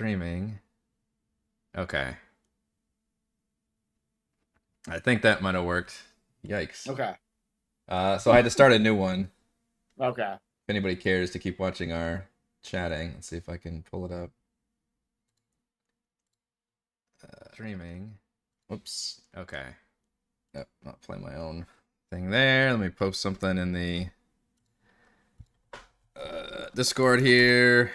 Streaming. Okay. I think that might have worked. Yikes. Okay. So I had to start a new one. Okay. If anybody cares to keep watching our chatting, let's see if I can pull it up. Streaming. Oops. Okay. Yep, not playing my own thing there. Let me post something in the Discord here.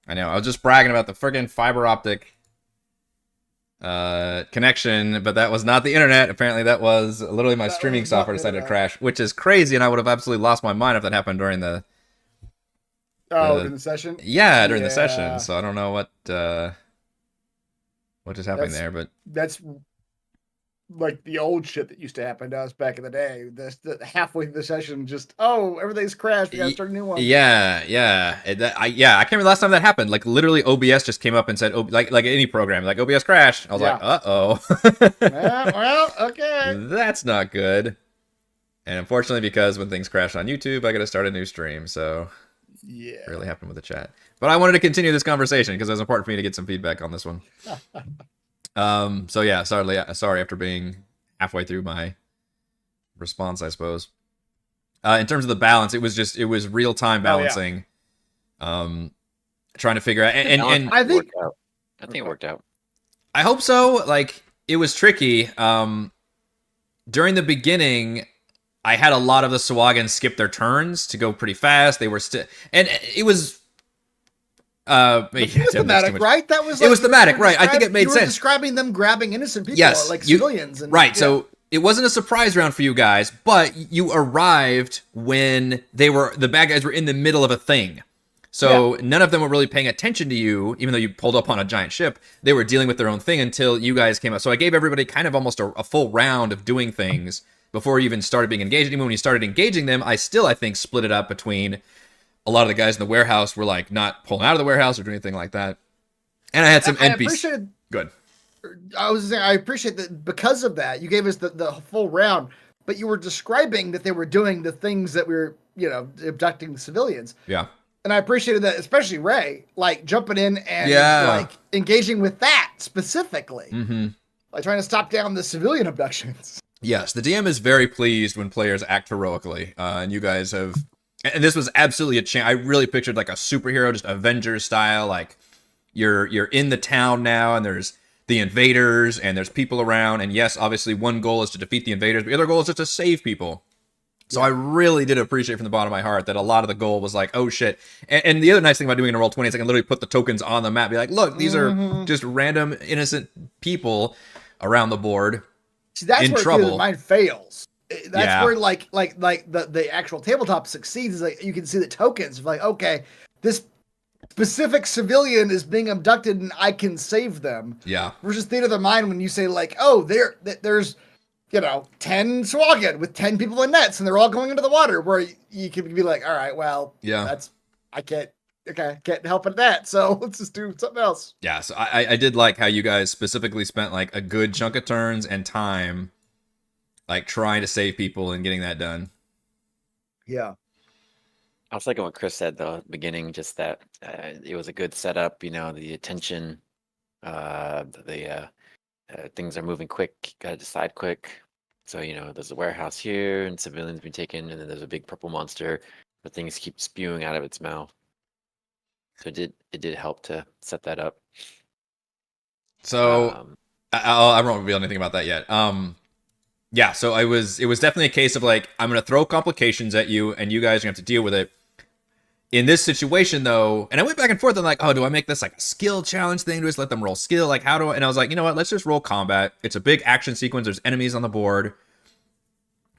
I know. I was just bragging about the friggin' fiber optic connection, but that was not the internet. Apparently, that was literally my streaming software decided to crash, which is crazy, and I would have absolutely lost my mind if that happened during the. During the session. Yeah, during the session. So I don't know what just happened there, but that's like the old shit that used to happen to us back in the day. The halfway through the session, just everything's crashed. We gotta start a new one. Yeah. I can't remember the last time that happened. Like literally, OBS just came up and said, like any program, like OBS crashed. I was like, uh-oh. Well, okay. That's not good. And unfortunately, because when things crash on YouTube, I got to start a new stream. So yeah, it really happened with the chat. But I wanted to continue this conversation because it was important for me to get some feedback on this one. So yeah, sorry after being halfway through my response, I suppose. In terms of the balance, it was real time balancing. Trying to figure out and I think it worked out. I hope so. Like it was tricky. During the beginning, I had a lot of the Sawagans skip their turns to go pretty fast. They were still, and it was. it was thematic, right? That was. It was thematic, right? I think it made sense. Describing them grabbing innocent people, yes, like civilians, and right. Yeah. So it wasn't a surprise round for you guys, but you arrived when the bad guys were in the middle of a thing. So none of them were really paying attention to you, even though you pulled up on a giant ship. They were dealing with their own thing until you guys came up. So I gave everybody kind of almost a full round of doing things before you even started being engaged. Even when you started engaging them, I think, split it up between a lot of the guys in the warehouse were like not pulling out of the warehouse or doing anything like that. And I had some NPCs. Good. I was saying, I appreciate that because of that, you gave us the full round, but you were describing that they were doing the things that we were, abducting the civilians. Yeah. And I appreciated that, especially Ray, like jumping in and like engaging with that specifically. Mm-hmm. Like trying to stop down the civilian abductions. Yes, the DM is very pleased when players act heroically. And you guys have... And this was absolutely a chance. I really pictured like a superhero, just Avengers style. Like you're in the town now, and there's the invaders, and there's people around. And yes, obviously, one goal is to defeat the invaders, but the other goal is just to save people. So I really did appreciate from the bottom of my heart that a lot of the goal was like, oh shit. And the other nice thing about doing it in Roll20 is I can literally put the tokens on the map, be like, look, these are just random innocent people around the board. See, that's where trouble. Mine fails. That's where like the actual tabletop succeeds. Is like you can see the tokens of like, okay, this specific civilian is being abducted and I can save them. Yeah. Versus theater of the mind when you say like, oh, there's 10 Swagan with 10 people in nets and they're all going into the water, where you can be like, all right, well, I can't help at that, so let's just do something else. Yeah, so I did like how you guys specifically spent like a good chunk of turns and time like trying to save people and getting that done. Yeah. I was liking what Chris said though at the beginning, just that it was a good setup, the attention, things are moving quick, gotta decide quick. So, there's a warehouse here and civilians being taken, and then there's a big purple monster, but things keep spewing out of its mouth. So it did help to set that up. So I won't reveal anything about that yet. Yeah, so it was definitely a case of like, I'm going to throw complications at you and you guys are going to have to deal with it. In this situation though, and I went back and forth and like, oh, do I make this like a skill challenge thing? Do I just let them roll skill? Like how do I, and I was like, you know what, let's just roll combat. It's a big action sequence. There's enemies on the board.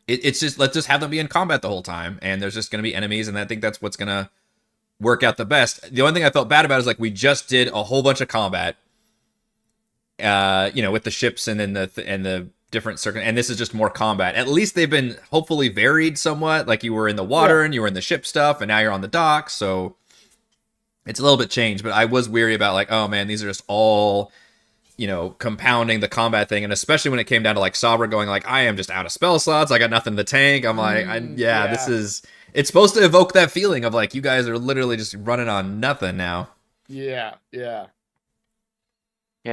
It's just, let's just have them be in combat the whole time. And there's just going to be enemies. And I think that's what's going to work out the best. The only thing I felt bad about is like, we just did a whole bunch of combat, with the ships and then the different and this is just more combat. At least they've been hopefully varied somewhat. Like you were in the water and you were in the ship stuff, and now you're on the dock, so it's a little bit changed. But I was weary about like, oh man, these are just all compounding the combat thing, and especially when it came down to like Sabra going like, I am just out of spell slots, I got nothing in the tank. I'm like, this is, it's supposed to evoke that feeling of like you guys are literally just running on nothing now. Yeah. Yeah,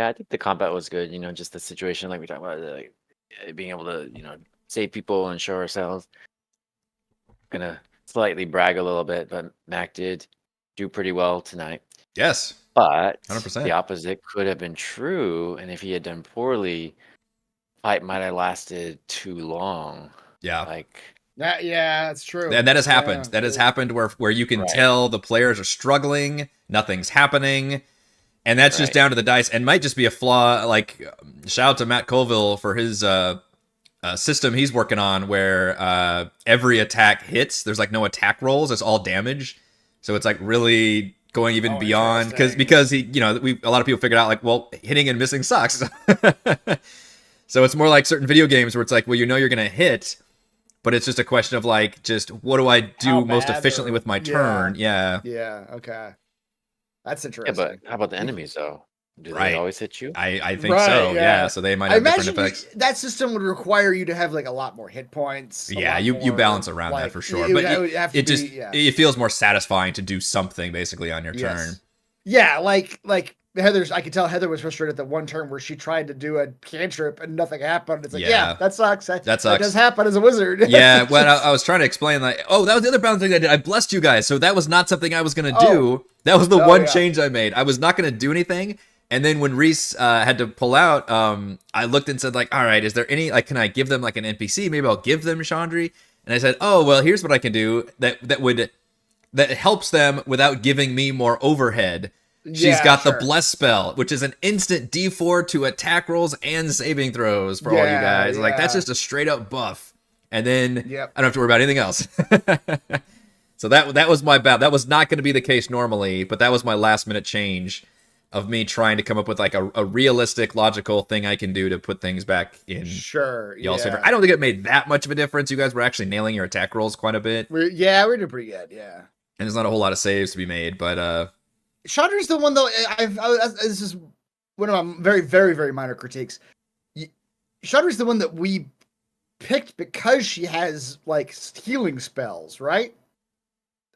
I think the combat was good. Just the situation like we talked about, like being able to save people and show ourselves. Gonna slightly brag a little bit, but Mac did do pretty well tonight. Yes. But 100%. the opposite could have been true, and if he had done poorly, fight might have lasted too long. Yeah. Like that's true. And that has happened. That has happened where you can tell the players are struggling, nothing's happening, and that's just down to the dice, and might just be a flaw. Like, shout out to Matt Colville for his system he's working on, where every attack hits. There's like no attack rolls; it's all damage. So it's like really going even beyond because he, a lot of people figured out like, well, hitting and missing sucks. So it's more like certain video games where it's like, well, you're gonna hit, but it's just a question of like, just what do I do most efficiently with my turn? Yeah. Yeah. Okay. That's interesting. Yeah, but how about the enemies though? Do they always hit you? I think so. Yeah. So they might have different effects. That system would require you to have like a lot more hit points. Yeah, you balance around that for sure. But it feels more satisfying to do something basically on your turn. Yeah, like I could tell Heather was frustrated at the one turn where she tried to do a cantrip and nothing happened. It's like, that sucks. That sucks. That does happen as a wizard. Yeah, well, I was trying to explain like, that was the other balance thing I did. I blessed you guys, so that was not something I was going to do. That was the one change I made. I was not going to do anything. And then when Reese had to pull out, I looked and said like, all right, is there any, like, can I give them like an NPC? Maybe I'll give them Chandri. And I said, oh, well, here's what I can do that helps them without giving me more overhead. She's got the Bless spell, which is an instant D4 to attack rolls and saving throws for all you guys. Like, that's just a straight up buff. And then I don't have to worry about anything else. So that was my bad. That was not going to be the case normally, but that was my last minute change of me trying to come up with like a realistic, logical thing I can do to put things back in y'all's favor. I don't think it made that much of a difference. You guys were actually nailing your attack rolls quite a bit. We're doing pretty good, yeah. And there's not a whole lot of saves to be made, but Chandri's the one though. This is one of my very, very, very minor critiques. Chandri's the one that we picked because she has like healing spells, right?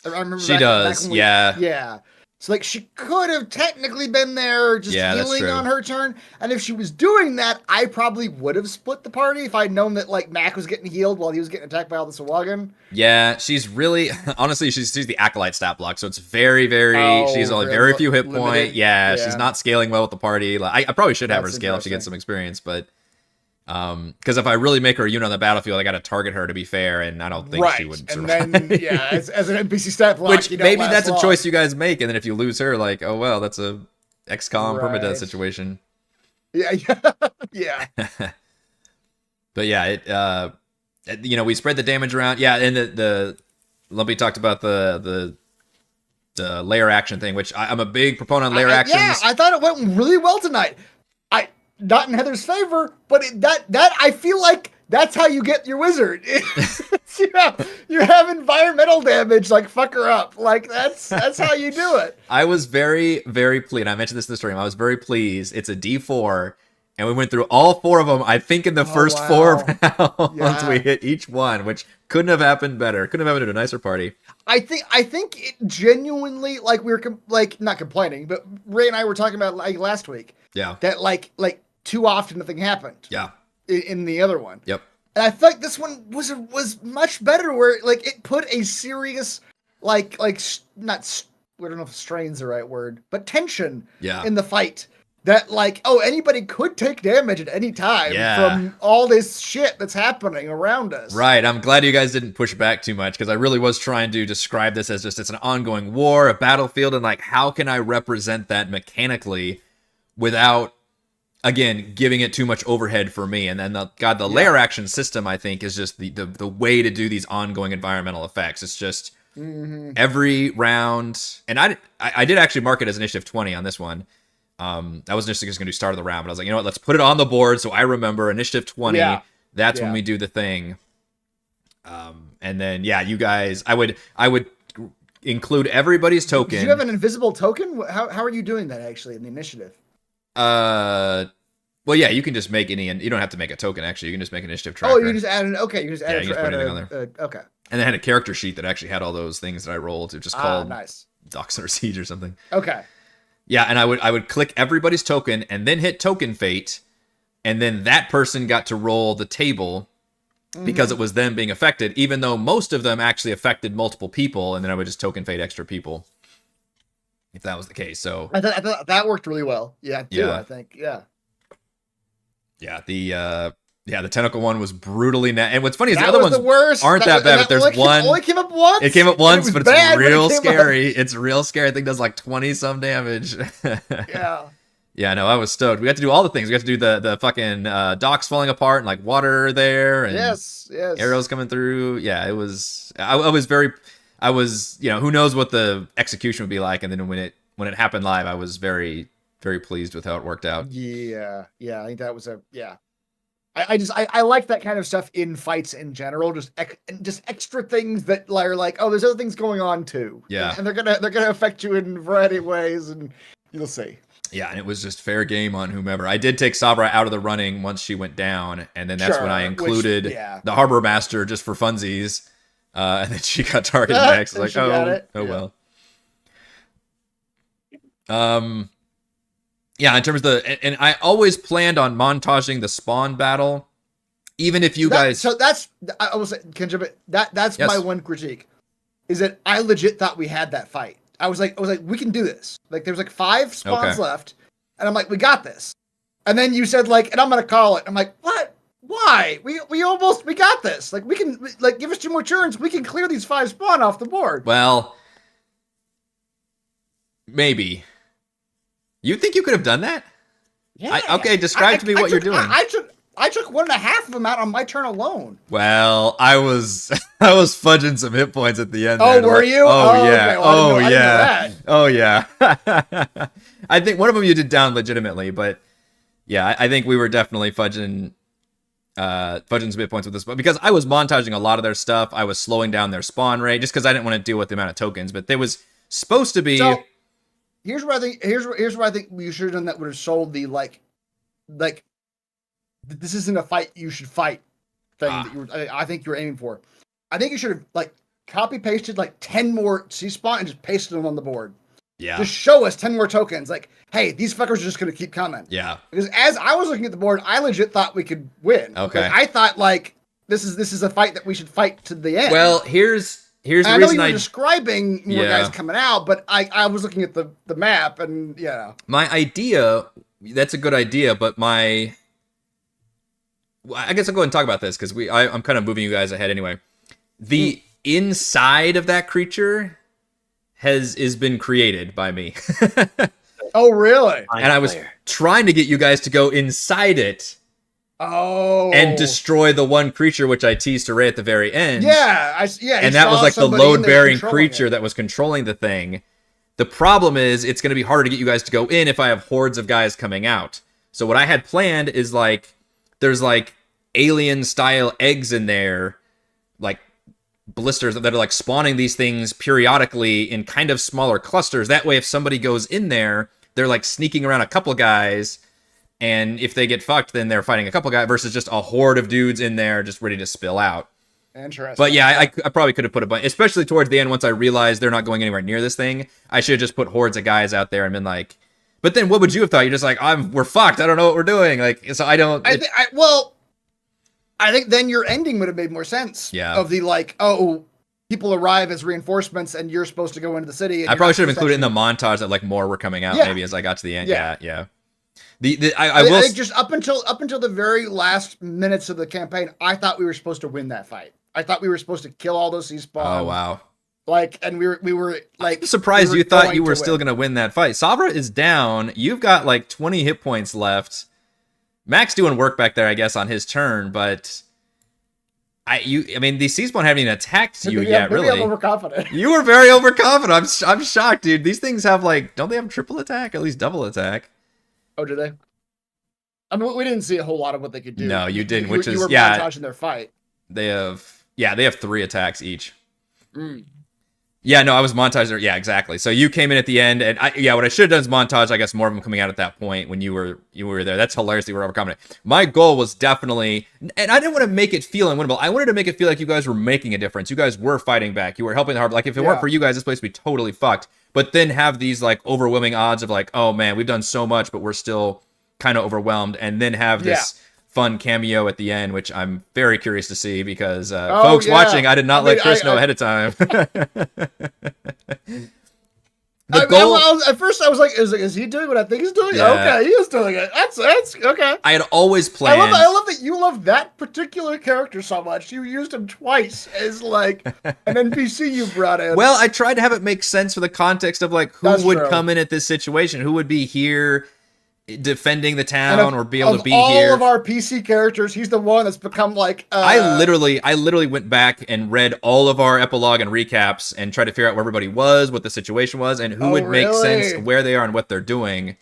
I remember she does, yeah. Yeah. So like she could have technically been there just healing on her turn. And if she was doing that, I probably would have split the party if I'd known that like Mac was getting healed while he was getting attacked by all the Sahuagin. Yeah, she's really honestly she's the acolyte stat block, so it's very, very she's only very few hit points. Yeah, she's not scaling well with the party. Like I probably should have her scale if she gets some experience, but because if I really make her a unit on the battlefield, I got to target her to be fair, and I don't think she would survive. And then, as an NPC stat block, which maybe that's a choice you guys make, and then if you lose her, like, oh well, that's a XCOM permadeath situation. Yeah. But yeah, we spread the damage around. Yeah, and the Lumpy talked about the layer action thing, which I'm a big proponent of layer actions. Yeah, I thought it went really well tonight. Not in Heather's favor, but that I feel like that's how you get your wizard. you have environmental damage, like fuck her up. Like that's how you do it. I was very, very pleased. I mentioned this in the stream. I was very pleased. It's a D4, and we went through all 4 of them. I think in the first 4 rounds we hit each one, which couldn't have happened better. Couldn't have happened at a nicer party. I think it genuinely, like we were not complaining, but Ray and I were talking about like last week. Yeah. That like too often nothing happened. Yeah. In the other one. Yep. And I feel like this one was much better, where like it put a serious not I don't know if strain's the right word, but tension in the fight. That like, anybody could take damage at any time from all this shit that's happening around us. Right. I'm glad you guys didn't push back too much, because I really was trying to describe this as just it's an ongoing war, a battlefield, and like how can I represent that mechanically without, again, giving it too much overhead for me. And then the layer action system, I think, is just the way to do these ongoing environmental effects. It's just every round, and I did actually mark it as initiative 20 on this one. I was initially just going to do start of the round, but I was like, you know what, let's put it on the board so I remember initiative 20. That's when we do the thing. And then you guys, I would include everybody's token. Do you have an invisible token? How are you doing that actually in the initiative? Well, yeah, you can just make any, and you don't have to make a token. Actually, you can just make an initiative tracker. Oh, you just add an. Okay, you just add. You just put anything on there. Okay. And I had a character sheet that actually had all those things that I rolled. It just called nice. Docs Under Siege or something. Okay. Yeah, and I would click everybody's token and then hit token fate, and then that person got to roll the table because it was them being affected, even though most of them actually affected multiple people, and then I would just token fate extra people if that was the case. So I thought that worked really well. Yeah, I think. Yeah. Yeah, the tentacle one was brutally and what's funny is that the other ones worst. aren't that bad, but there's one. It only came up once. It came up once, but it's real scary. Up. It's real scary. I think it does like 20 some damage. Yeah. Yeah, no, I was stoked. We got to do all the things. We got to do the fucking docks falling apart and like water there and yes. arrows coming through. Yeah, it was. I was who knows what the execution would be like, and then when it happened live, I was very, very pleased with how it worked out. Yeah. I think that was I like that kind of stuff in fights in general. Just extra things that are like, oh, there's other things going on too. Yeah, and they're gonna affect you in a variety of ways, and you'll see. Yeah, and it was just fair game on whomever. I did take Sabra out of the running once she went down, and then that's when I included the Harbor Master just for funsies, and then she got targeted next. Like, well. Yeah, in terms of and I always planned on montaging the spawn battle, even if you guys. So that's I was that's my one critique, is that I legit thought we had that fight. I was like, we can do this. Like, there's like 5 spawns left, and I'm like, we got this. And then you said like, and I'm gonna call it. I'm like, what? Why? We got this. Like, we can give us 2 more turns. We can clear these 5 spawn off the board. Well, maybe. You think you could have done that? Yeah. Okay, describe to me what you're doing. I took 1.5 of them out on my turn alone. Well, I was fudging some hit points at the end. Oh, were you? Oh, yeah. Okay. Well, oh yeah. I think one of them you did down legitimately, but yeah, I think we were definitely fudging some hit points with this, but because I was montaging a lot of their stuff, I was slowing down their spawn rate just because I didn't want to deal with the amount of tokens. But there was supposed to be. So, here's where I think we should have done that. Would have sold the like this isn't a fight you should fight thing that I think you were aiming for. I think you should have copy pasted 10 more C spawn and just pasted them on the board. Yeah. Just show us 10 more tokens. Like, hey, these fuckers are just gonna keep coming. Yeah. Because as I was looking at the board, I legit thought we could win. Okay. I thought this is a fight that we should fight to the end. Well, here's the reason I know you were describing more guys coming out, but I was looking at the map and my idea. That's a good idea, but I guess I'll go ahead and talk about this because I'm kind of moving you guys ahead anyway. The inside of that creature is been created by me. Oh, really? And I was trying to get you guys to go inside it. Oh. And destroy the one creature which I teased Ray at the very end. Yeah, and that was the load-bearing creature that was controlling the thing. The problem is it's going to be harder to get you guys to go in if I have hordes of guys coming out. So what I had planned is there's alien-style eggs in there, blisters that are spawning these things periodically in kind of smaller clusters. That way, if somebody goes in there, they're sneaking around a couple guys, and if they get fucked, then they're fighting a couple guys versus just a horde of dudes in there just ready to spill out. Interesting. But yeah, I probably could have put a bunch, especially towards the end once I realized they're not going anywhere near this thing. I should have just put hordes of guys out there and been like, but then what would you have thought? You're just like, we're fucked. I don't know what we're doing. So I don't. I think then your ending would have made more sense. Yeah. Of the people arrive as reinforcements and you're supposed to go into the city. I probably should have included in the montage that more were coming out maybe as I got to the end. Yeah. I think just up until the very last minutes of the campaign, I thought we were supposed to win that fight. I thought we were supposed to kill all those sea spawns. Oh wow. And we were I'm surprised you thought you were still going to win that fight. Sabra is down. You've got 20 hit points left. Mac's doing work back there, I guess, on his turn, but these sea spawn haven't even attacked you yet, really. I'm overconfident. You were very overconfident. I'm shocked, dude. These things have don't they have triple attack? At least double attack. Oh, do they? I mean, we didn't see a whole lot of what they could do. No, you didn't. You were montaging their fight. They have 3 attacks each. Yeah, no, I was montaged. Yeah, exactly. So you came in at the end, and what I should have done is montage. I guess more of them coming out at that point when you were there. That's hilarious that you were overcoming it. My goal was definitely, and I didn't want to make it feel unwinnable. I wanted to make it feel like you guys were making a difference. You guys were fighting back. You were helping the hard. Like if it weren't for you guys, this place would be totally fucked. But then have these like overwhelming odds of like, oh man, we've done so much, but we're still kind of overwhelmed, and then have this fun cameo at the end, which I'm very curious to see because folks watching, I did not let Chris know ahead of time. At first I was like, is he doing what I think he's doing? Yeah. Okay, he is doing it. That's okay. I had always planned. I love that you love that particular character so much. You used him twice as like an NPC you brought in. Well, I tried to have it make sense for the context of like who would come in at this situation, who would be here defending the town or be able to be here. All of our PC characters, he's the one that's become like I literally went back and read all of our epilogue and recaps and tried to figure out where everybody was, what the situation was, and who would make sense, where they are and what they're doing.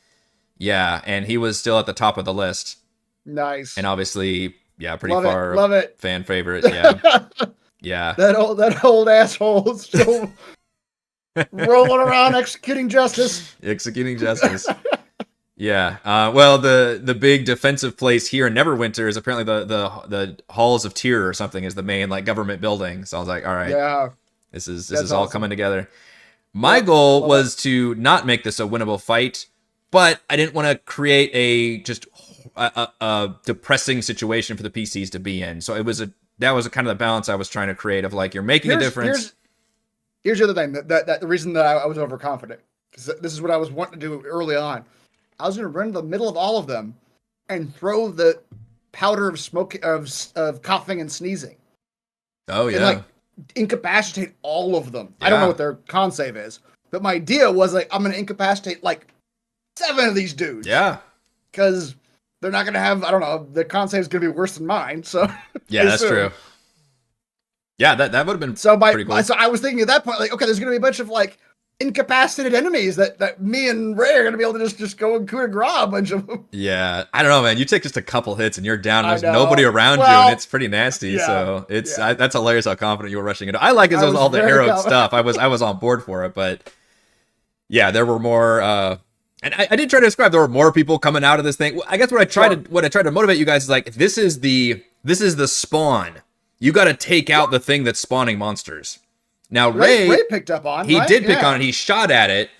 Yeah, and he was still at the top of the list. Nice. And obviously, pretty far love it. Fan favorite. Yeah. Yeah. That old asshole still rolling around executing justice. Yeah. Well, the big defensive place here in Neverwinter is apparently the Halls of Tyr or something is the main like government building. So I was like, all right, this is all awesome. Coming together. My goal was to not make this a winnable fight, but I didn't want to create a depressing situation for the PCs to be in. So that was kind of the balance I was trying to create of like, you're making a difference. Here's the other thing that the reason that I was overconfident. This is what I was wanting to do early on. I was going to run to the middle of all of them and throw the powder of smoke of coughing and sneezing. Oh yeah. And like incapacitate all of them. Yeah. I don't know what their con save is, but my idea was like I'm going to incapacitate like 7 of these dudes. Yeah. Because they're not going to have, I don't know, the con save is going to be worse than mine. So yeah, that's true. Yeah, that would have been pretty cool. So I was thinking at that point, like, okay, there's going to be a bunch of like incapacitated enemies that me and Ray are going to be able to just go and coup de grace a bunch of them. Yeah, I don't know, man. You take just a couple hits and you're down. There's nobody around you, and it's pretty nasty. Yeah, so that's hilarious how confident you were rushing into. I like it was all the heroic stuff. I was on board for it, but yeah, there were more. And I did try to describe there were more people coming out of this thing. I guess what I tried to motivate you guys is like this is the spawn. You got to take out the thing that's spawning monsters. Now Ray picked up on. He did pick on it. He shot at it,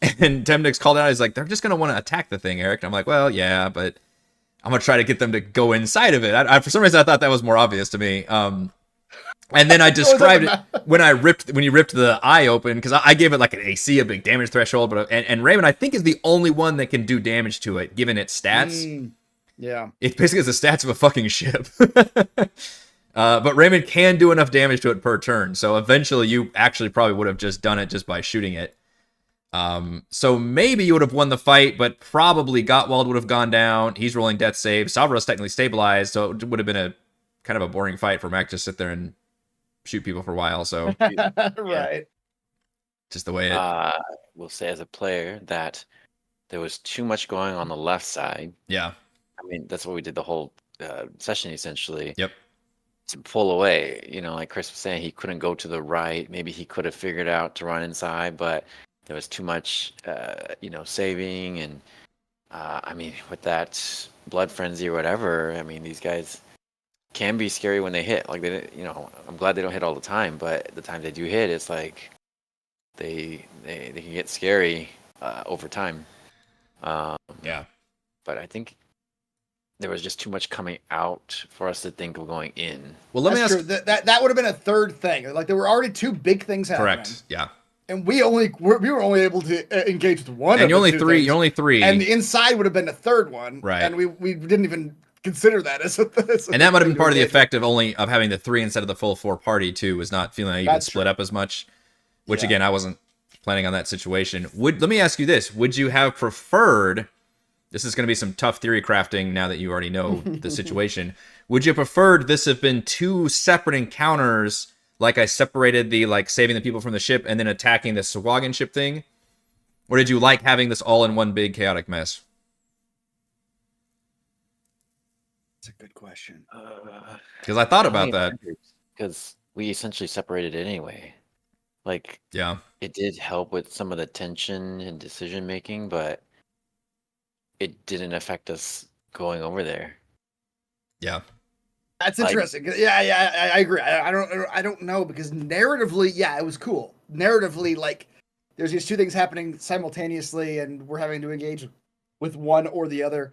and Temnix called out. He's like, "They're just gonna want to attack the thing, Eric." And I'm like, "Well, yeah, but I'm gonna try to get them to go inside of it." For some reason, I thought that was more obvious to me. And then I described it when you ripped the eye open because I gave it like an AC, a big damage threshold. But and Raymond, I think, is the only one that can do damage to it given its stats. Yeah, it basically has the stats of a fucking ship. But Raymond can do enough damage to it per turn, so eventually you actually probably would have just done it just by shooting it. So maybe you would have won the fight, but probably Gottwald would have gone down. He's rolling death save. Salvaro's technically stabilized, so it would have been a kind of a boring fight for Mac to sit there and shoot people for a while. So right, just the way it. We'll say as a player that there was too much going on the left side. Yeah, I mean that's what we did the whole session essentially. Yep. To pull away, like Chris was saying, he couldn't go to the right. Maybe he could have figured out to run inside, but there was too much, saving. And I mean, with that blood frenzy or whatever, I mean, these guys can be scary when they hit. Like I'm glad they don't hit all the time, but the time they do hit, it's like they can get scary over time. Yeah. But I think there was just too much coming out for us to think of going in. Well, let me ask. That would have been a third thing. Like there were already 2 big things happening. Correct. Yeah. And we were only able to engage with one. And you're only 3. You're only 3. And the inside would have been the third one. Right. And we didn't even consider that as a and that might have been part of the effect of having the 3 instead of the full 4 party too, was not feeling like you could split up as much. Which again, I wasn't planning on that situation. Let me ask you this: would you have preferred? This is going to be some tough theory crafting now that you already know the situation. Would you have preferred this have been 2 separate encounters, like I separated the like saving the people from the ship and then attacking the Sahuagin ship thing? Or did you like having this all in one big chaotic mess? That's a good question. Because I thought about that. Because we essentially separated it anyway. Like, Yeah. it did help with some of the tension and decision making, but it didn't affect us going over there. Yeah. That's interesting. Yeah, I agree. I don't know because narratively, yeah, it was cool. Narratively, like there's these two things happening simultaneously, and we're having to engage with one or the other.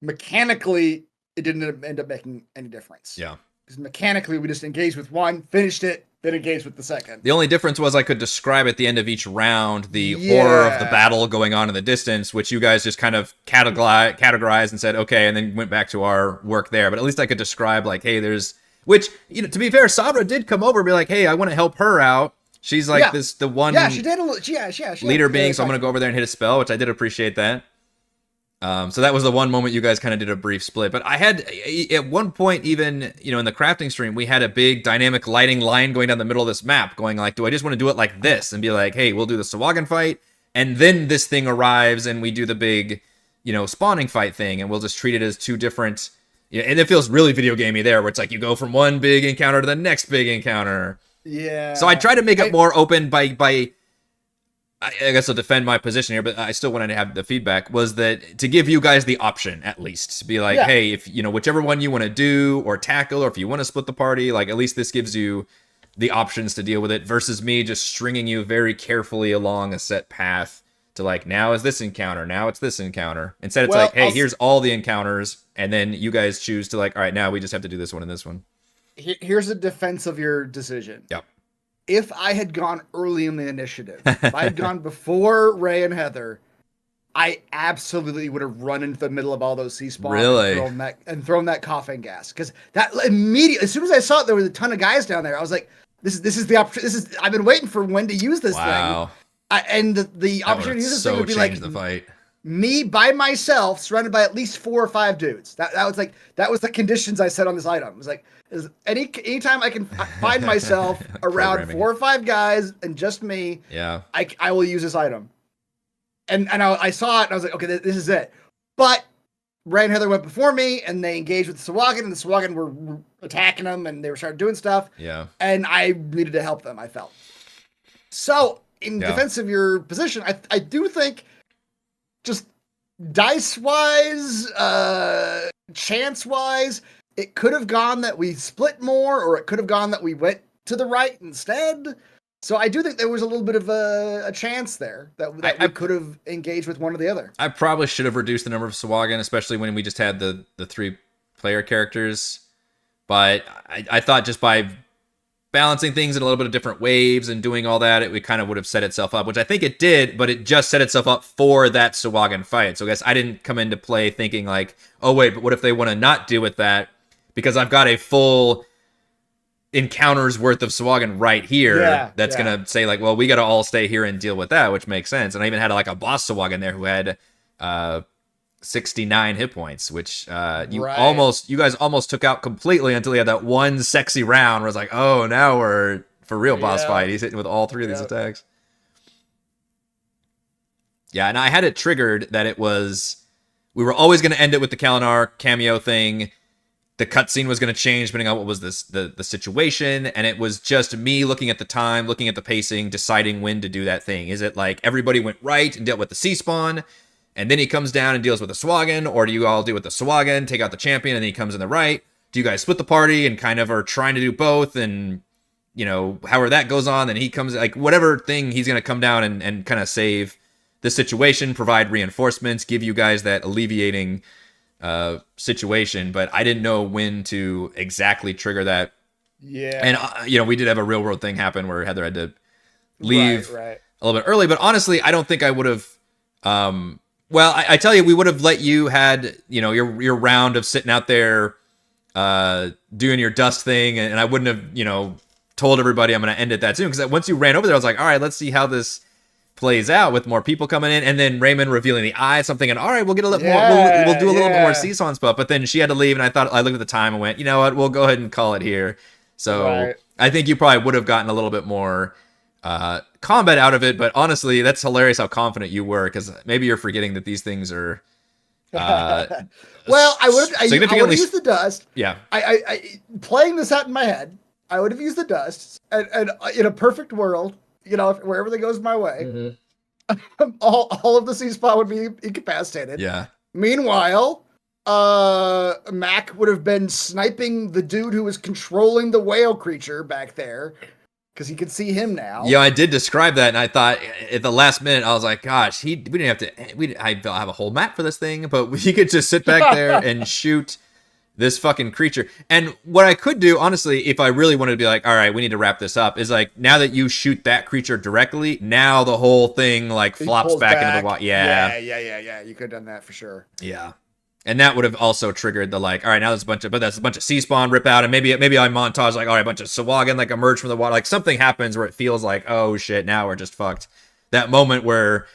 Mechanically, it didn't end up making any difference. Yeah. Because mechanically, we just engaged with one, finished it, then engaged with the second. The only difference was I could describe at the end of each round the horror of the battle going on in the distance, which you guys just kind of categorized and said, okay, and then went back to our work there. But at least I could describe, like, hey, there's... Which, you know, to be fair, Sabra did come over and be like, hey, I want to help her out. She's like the one she did leader being, so I'm going to go over there and hit a spell, which I did appreciate that. So that was the one moment you guys kind of did a brief split. But I had, at one point, even, you know, in the crafting stream, we had a big dynamic lighting line going down the middle of this map, going like, do I just want to do it like this? And be like, hey, we'll do the Sahuagin fight, and then this thing arrives, and we do the big, you know, spawning fight thing, and we'll just treat it as two different... Yeah, and it feels really video gamey there, where it's like you go from one big encounter to the next big encounter. Yeah. So I try to make it more open by I guess I'll defend my position here, but I still wanted to have the feedback, was that to give you guys the option, at least, to be like, hey, if, you know, whichever one you want to do or tackle, or if you want to split the party, like, at least this gives you the options to deal with it, versus me just stringing you very carefully along a set path to, like, now is this encounter, now it's this encounter. Instead, it's like, hey, here's all the encounters, and then you guys choose to, like, all right, now we just have to do this one and this one. Here's a defense of your decision. Yep. If I had gone early in the initiative, if I had gone before Ray and Heather, I absolutely would have run into the middle of all those sea spawns and thrown that coughing gas. Because that immediately, as soon as I saw it, there was a ton of guys down there. I was like, "This is the opportunity. I've been waiting for when to use this thing." And the opportunity to use this thing would be like the fight. Me by myself, surrounded by at least 4 or 5 dudes. That was the conditions I set on this item. It was like, anytime I can find myself around 4 or 5 guys and just me, I will use this item. And I saw it and I was like, okay, this is it. But Ray and Heather went before me and they engaged with the Sahuagin, and the Sahuagin were attacking them and they were starting doing stuff. Yeah. And I needed to help them, I felt. So in defense of your position, I do think, just dice-wise, chance-wise, it could have gone that we split more, or it could have gone that we went to the right instead. So I do think there was a little bit of a chance there that we could have engaged with one or the other. I probably should have reduced the number of Sahuagin, especially when we just had the 3 player characters. But I thought just by balancing things in a little bit of different waves and doing all that, it kind of would have set itself up, which I think it did, but it just set itself up for that Sahuagin fight. So I guess I didn't come into play thinking like, oh wait, but what if they want to not deal with that? Because I've got a full encounters worth of Sahuagin right here that's going to say like, well, we got to all stay here and deal with that, which makes sense. And I even had like a boss Sahuagin there who had 69 hit points, which you guys almost took out completely until he had that one sexy round where it's like, oh, now we're for real boss fight. He's hitting with all 3 of these attacks. Yeah, and I had it triggered that we were always going to end it with the Kalinar cameo thing. The cutscene was going to change depending on what was the situation, and it was just me looking at the time, looking at the pacing, deciding when to do that thing. Is it like everybody went right and dealt with the sea spawn, and then he comes down and deals with the Sahuagin, or do you all deal with the Sahuagin, take out the champion, and then he comes in the right? Do you guys split the party and kind of are trying to do both, and, you know, however that goes on, then he comes, like, whatever thing he's going to come down and kind of save the situation, provide reinforcements, give you guys that alleviating situation, but I didn't know when to exactly trigger that. Yeah. And, you know, we did have a real world thing happen where Heather had to leave a little bit early, but honestly, I don't think I would have... Well, I tell you, we would have let you had, you know, your round of sitting out there doing your dust thing, and I wouldn't have, you know, told everybody I'm going to end it that soon, because once you ran over there, I was like, all right, let's see how this plays out with more people coming in, and then Raymond revealing the eye, so I'm thinking, all right, we'll get a little more, we'll do a little bit more Seesaw stuff, but then she had to leave, and I looked at the time and went, you know what, we'll go ahead and call it here. So I think you probably would have gotten a little bit more combat out of it, but honestly, that's hilarious how confident you were, because maybe you're forgetting that these things are well, I would have used the dust. Yeah. I playing this out in my head, I would have used the dust, and in a perfect world, where everything goes my way, Mm-hmm. all of the sea spot would be incapacitated. Yeah. Meanwhile, Mac would have been sniping the dude who was controlling the whale creature back there, because he could see him now. Yeah, I did describe that, and I thought at the last minute, I was like, gosh, we didn't have to. I have a whole map for this thing, but we could just sit back there and shoot this fucking creature. And what I could do, honestly, if I really wanted to be like, all right, we need to wrap this up, is like, now that you shoot that creature directly, now the whole thing like flops back into the water. Yeah. You could have done that for sure. Yeah. And that would have also triggered the like, all right, now there's a bunch of sea spawn rip out, and maybe I montage like, all right, a bunch of Sahuagin like emerge from the water, like something happens where it feels like, oh shit, now we're just fucked. That moment where,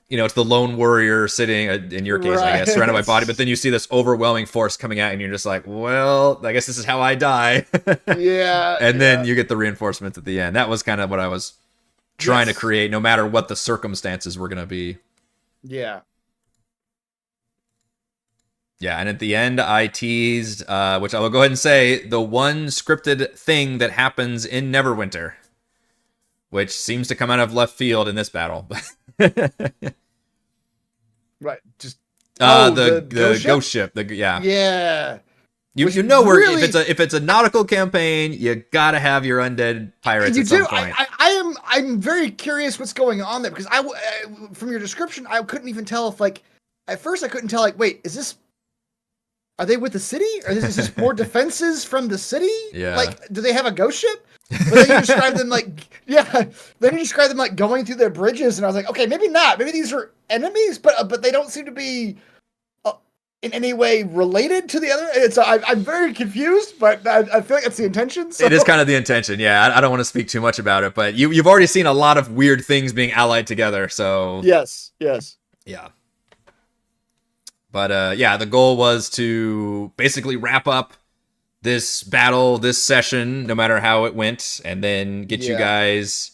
it's the lone warrior sitting, in your case, I guess, surrounded by body, but then you see this overwhelming force coming at you, and you're just like, well, I guess this is how I die. Yeah. And then you get the reinforcements at the end. That was kind of what I was trying to create, no matter what the circumstances were gonna be. Yeah. Yeah, and at the end, I teased, which I will go ahead and say, the one scripted thing that happens in Neverwinter, which seems to come out of left field in this battle. Right, just the ghost ship. Yeah. You know where really, if it's a nautical campaign, you gotta have your undead pirates at some point. I'm very curious what's going on there, because I from your description, I couldn't even tell if like at first I couldn't tell like, wait, are they with the city? Or is this more defenses from the city? Yeah. Like, do they have a ghost ship? But then you describe them like, then you describe them like going through their bridges, and I was like, okay, maybe not. Maybe these are enemies, but they don't seem to be in any way related to the other. I'm very confused, but I feel like it's the intention. So. It is kind of the intention, yeah. I don't want to speak too much about it, but you've already seen a lot of weird things being allied together, so... Yes. Yeah. But the goal was to basically wrap up this battle, this session, no matter how it went, and then get you guys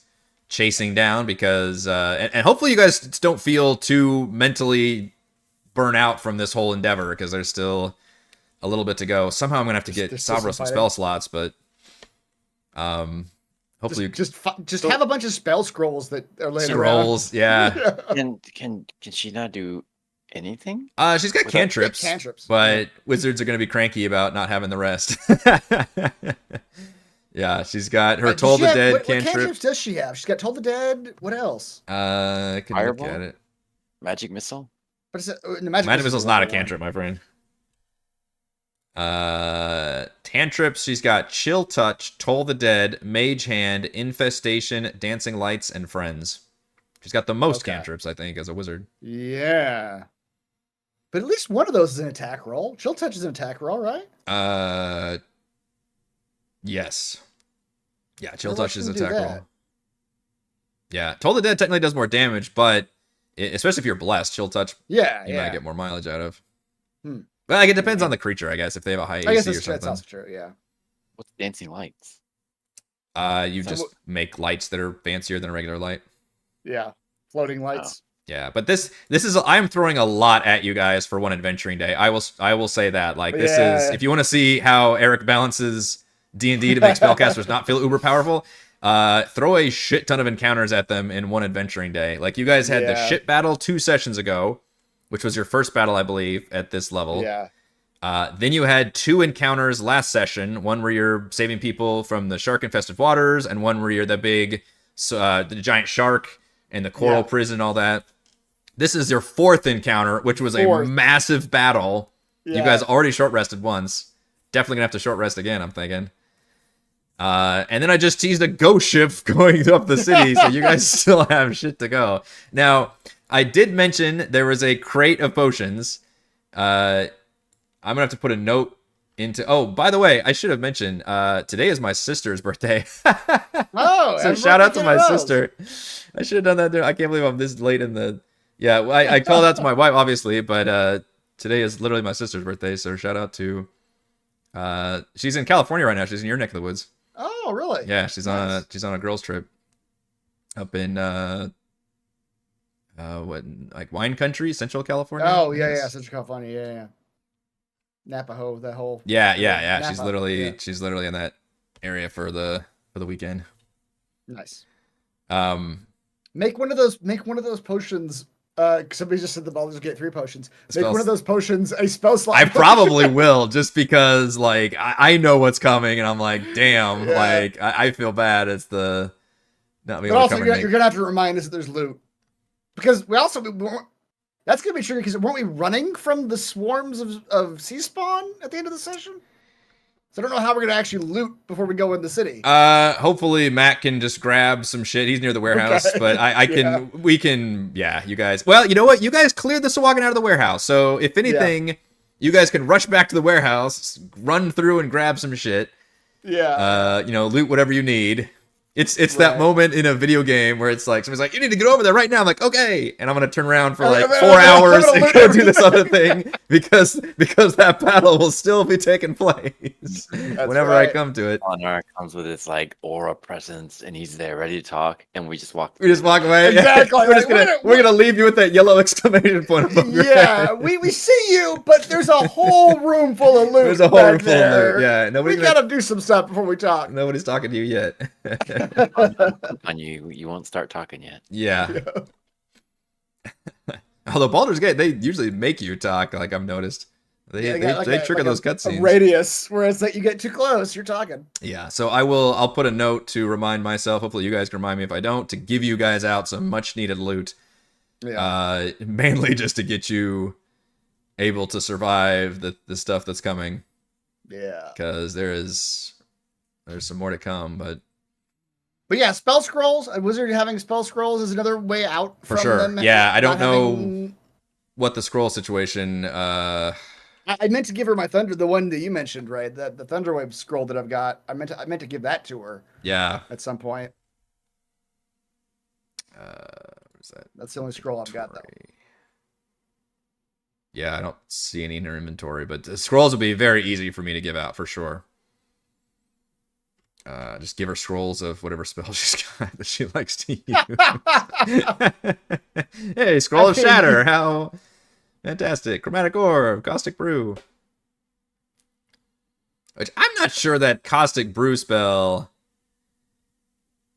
chasing down, because and hopefully you guys don't feel too mentally burnt out from this whole endeavor, because there's still a little bit to go. Somehow I'm gonna have to get Sabra some spell slots, but hopefully just have a bunch of spell scrolls that are laying scrolls, around. Yeah. Can she not do anything? She's got cantrips, but wizards are going to be cranky about not having the rest. Yeah, she's got her Toll the Dead cantrip. What cantrips does she have? She's got Toll the Dead. What else? I can Fireball? Look at it. Magic Missile? What is it? Magic Missile's not a cantrip, my friend. Cantrips, she's got Chill Touch, Toll the Dead, Mage Hand, Infestation, Dancing Lights, and Friends. She's got the most cantrips, I think, as a wizard. Yeah. But at least one of those is an attack roll. Chill Touch is an attack roll, right? Yes. Yeah, Chill Touch is an attack roll. Yeah, Toll the Dead technically does more damage, but especially if you're blessed, Chill Touch, you might get more mileage out of. But like, it depends on the creature, I guess, if they have a high AC or something. That's also true, yeah. What's Dancing Lights? You just make lights that are fancier than a regular light. Yeah, floating lights. Yeah, but this is I'm throwing a lot at you guys for one adventuring day. I will say that. Like, this is, if you want to see how Eric balances D&D to make spellcasters not feel uber powerful, throw a shit ton of encounters at them in one adventuring day. Like, you guys had the shit battle 2 sessions ago, which was your first battle, I believe, at this level. Yeah. Then you had 2 encounters last session, one where you're saving people from the shark-infested waters, and one where you're the giant shark and the coral prison and all that. This is your 4th encounter, which was a massive battle. Yeah. You guys already short rested once. Definitely gonna have to short rest again, I'm thinking. And then I just teased a ghost ship going up the city, so you guys still have shit to go. Now, I did mention there was a crate of potions. I'm gonna have to put a note into... Oh, by the way, I should have mentioned, today is my sister's birthday. So shout out to my sister. I should have done that there. I can't believe I'm this late in the... Yeah, I called out to my wife, obviously, but today is literally my sister's birthday, so shout out to... she's in California right now. She's in your neck of the woods. Oh, really? Yeah, she's on a girls' trip up in like wine country, Central California. Oh, yeah, Central California, yeah. Napa, that whole... Yeah. Napa, she's literally in that area for the weekend. Nice. Make one of those potions. Somebody just said the Baldur's Gate 3 potions. Make one of those potions a spell slot. I probably will, just because like I know what's coming, and I'm like, damn, like I feel bad. It's the not being but able also to come you're gonna have to remind us that there's loot, because that's gonna be tricky. Because weren't we running from the swarms of sea spawn at the end of the session? So I don't know how we're gonna actually loot before we go in the city. Hopefully Matt can just grab some shit. He's near the warehouse, but I can, we can, you guys. Well, you know what? You guys cleared the Sahuagin out of the warehouse, so if anything, you guys can rush back to the warehouse, run through and grab some shit. Yeah. Loot whatever you need. It's that moment in a video game where it's like somebody's like, you need to get over there right now. I'm like, okay, and I'm gonna turn around for like 4 hours and go do this other thing because that battle will still be taking place whenever I come to it. Honor comes with his like aura presence, and he's there ready to talk, and we just walk. We just walk away. Exactly. We're gonna leave you with that yellow exclamation point above your head. we see you, but there's a whole room full of loot. There's a whole room full of loot. Yeah, we gotta do some stuff before we talk. Nobody's talking to you yet. On you won't start talking yet. Yeah. Although Baldur's Gate, they usually make you talk, like I've noticed. They trigger those cutscenes. A radius, whereas that you get too close, you're talking. Yeah, so I'll put a note to remind myself, hopefully you guys can remind me if I don't, to give you guys out some much needed loot. Yeah. Mainly just to get you able to survive the stuff that's coming. Yeah. Because there's some more to come, but yeah, spell scrolls. A wizard having spell scrolls is another way out. For sure. Them I don't know what the scroll situation. I meant to give her my thunder, the one that you mentioned, right? The Thunderwave scroll that I've got. I meant to give that to her. Yeah. At some point. Where's that? That's the only scroll I've got, though. Yeah, I don't see any in her inventory, but the scrolls will be very easy for me to give out for sure. Just give her scrolls of whatever spell she's got that she likes to use. Hey, Scroll of Shatter, how fantastic. Chromatic Orb, Caustic Brew. Which I'm not sure that Caustic Brew spell,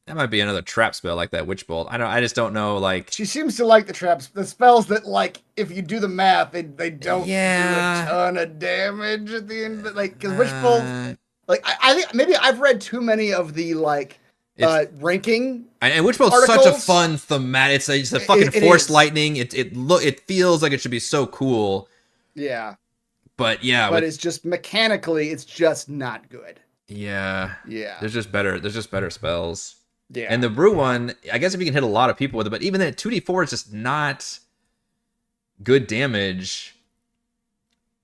that might be another trap spell like that Witch Bolt. I just don't know, like. She seems to like the traps, the spells that, like, if you do the math, they don't do a ton of damage at the end, but like, because Witch Bolt. Like, I think maybe I've read too many of the, like, ranking. And Witch Bolt's such a fun thematic. It's a fucking force lightning. It feels like it should be so cool. Yeah. But yeah. But it's just mechanically, it's just not good. Yeah. Yeah. There's just better spells. Yeah. And the Brew one, I guess if you can hit a lot of people with it, but even then 2d4 is just not good damage.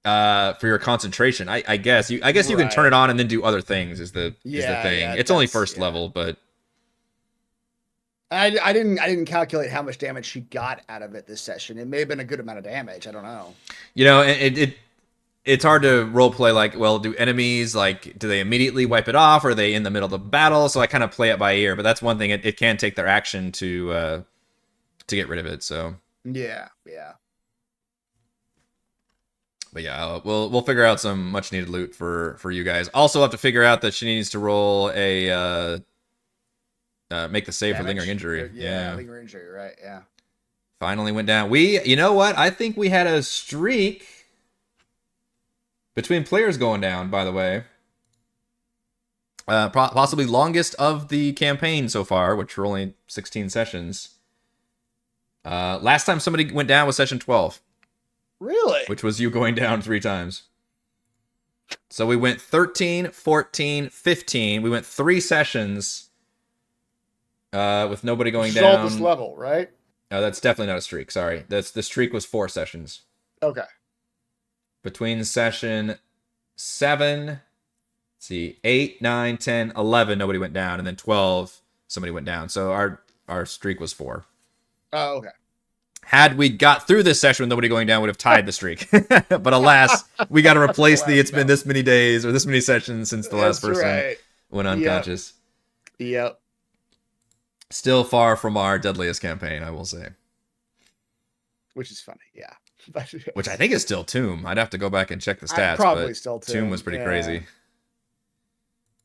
For your concentration, I guess you can turn it on and then do other things is the thing. Yeah, it's only first level, but I didn't calculate how much damage she got out of it this session. It may have been a good amount of damage. I don't know. It's hard to role play. Like, well, do enemies do they immediately wipe it off? Or are they in the middle of the battle? So I kind of play it by ear. But that's one thing. It can take their action to get rid of it. So yeah. But yeah, we'll figure out some much needed loot for you guys. Also have to figure out that she needs to roll a make the save for lingering injury. Yeah, lingering injury, right? Yeah. Finally went down. You know what? I think we had a streak between players going down, by the way. Possibly longest of the campaign so far, which were only 16 sessions. Last time somebody went down was session 12. Really? Which was you going down 3 times. So we went 13, 14, 15. We went 3 sessions with nobody going down. This level, right? No, that's definitely not a streak. Sorry. The streak was 4 sessions. Okay. Between session 7, let's see, 8, 9, 10, 11, nobody went down. And then 12, somebody went down. So our streak was 4. Oh, okay. Had we got through this session with nobody going down, would have tied the streak. But alas, we got to replace it's been this many days or this many sessions since the last person went unconscious. Yep. Still far from our deadliest campaign, I will say. Which is funny, yeah. Which I think is still Tomb. I'd have to go back and check the stats. Probably still Tomb was pretty crazy.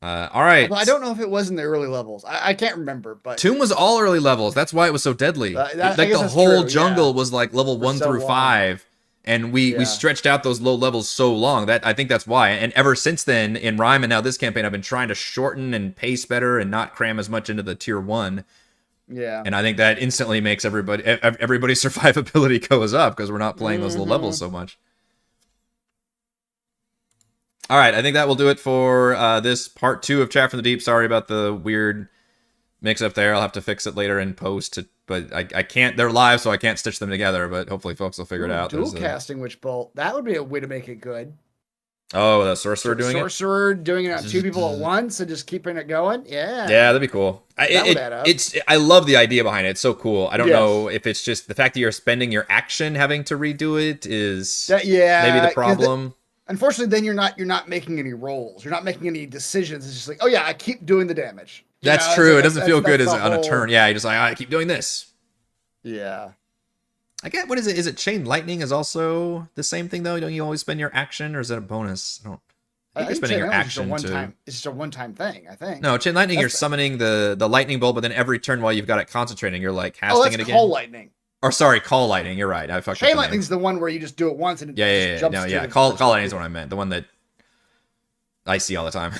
All right. Well, I don't know if it was in the early levels. I can't remember, but Tomb was all early levels. That's why it was so deadly. Like the whole jungle was like level 1 through 5. And we stretched out those low levels so long. I think that's why. And ever since then, in Rime and now this campaign, I've been trying to shorten and pace better and not cram as much into the tier 1. Yeah. And I think that instantly makes everybody's survivability goes up because we're not playing those low levels so much. All right, I think that will do it for this part 2 of Chat from the Deep. Sorry about the weird mix-up there. I'll have to fix it later in post. But I can't. They're live, so I can't stitch them together. But hopefully, folks will figure it out. Dual casting Witch Bolt. That would be a way to make it good. Oh, the sorcerer doing it. Sorcerer doing it on 2 people at once and just keeping it going. Yeah. Yeah, that'd be cool. I love the idea behind it. It's so cool. I don't know if it's just the fact that you're spending your action having to redo it is maybe the problem. Unfortunately, then you're not making any rolls. You're not making any decisions. It's just like, oh yeah, I keep doing the damage. That's true. It doesn't feel good as on a turn. Yeah, you're just like, I keep doing this. Yeah. I get, what is it? Is it Chain Lightning is also the same thing though? Don't you always spend your action, or is that a bonus? I think you're spending your action too. It's just a one-time thing, I think. No, Chain Lightning, you're summoning the lightning bolt, but then every turn while you've got it concentrating, you're like casting it again. Call Lightning. Or sorry, Call Lightning. You're right. I fucked up. Chain Lightning's the one where you just do it once and it just jumps. Call Lightning is what I meant. The one that I see all the time.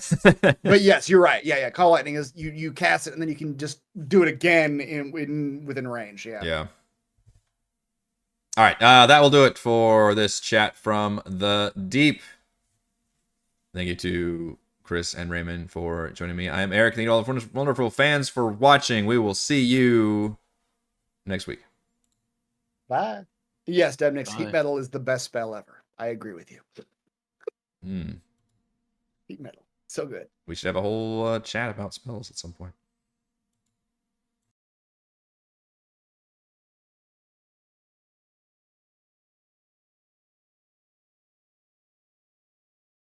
But yes, you're right. Yeah. Call Lightning is you cast it and then you can just do it again within range. Yeah. Yeah. All right. That will do it for this Chat from the Deep. Thank you to Chris and Raymond for joining me. I am Eric. Thank you all the wonderful fans for watching. We will see you next week. Bye. Yes, Debnix, Heat Metal is the best spell ever. I agree with you. Heat Metal. So good. We should have a whole chat about spells at some point.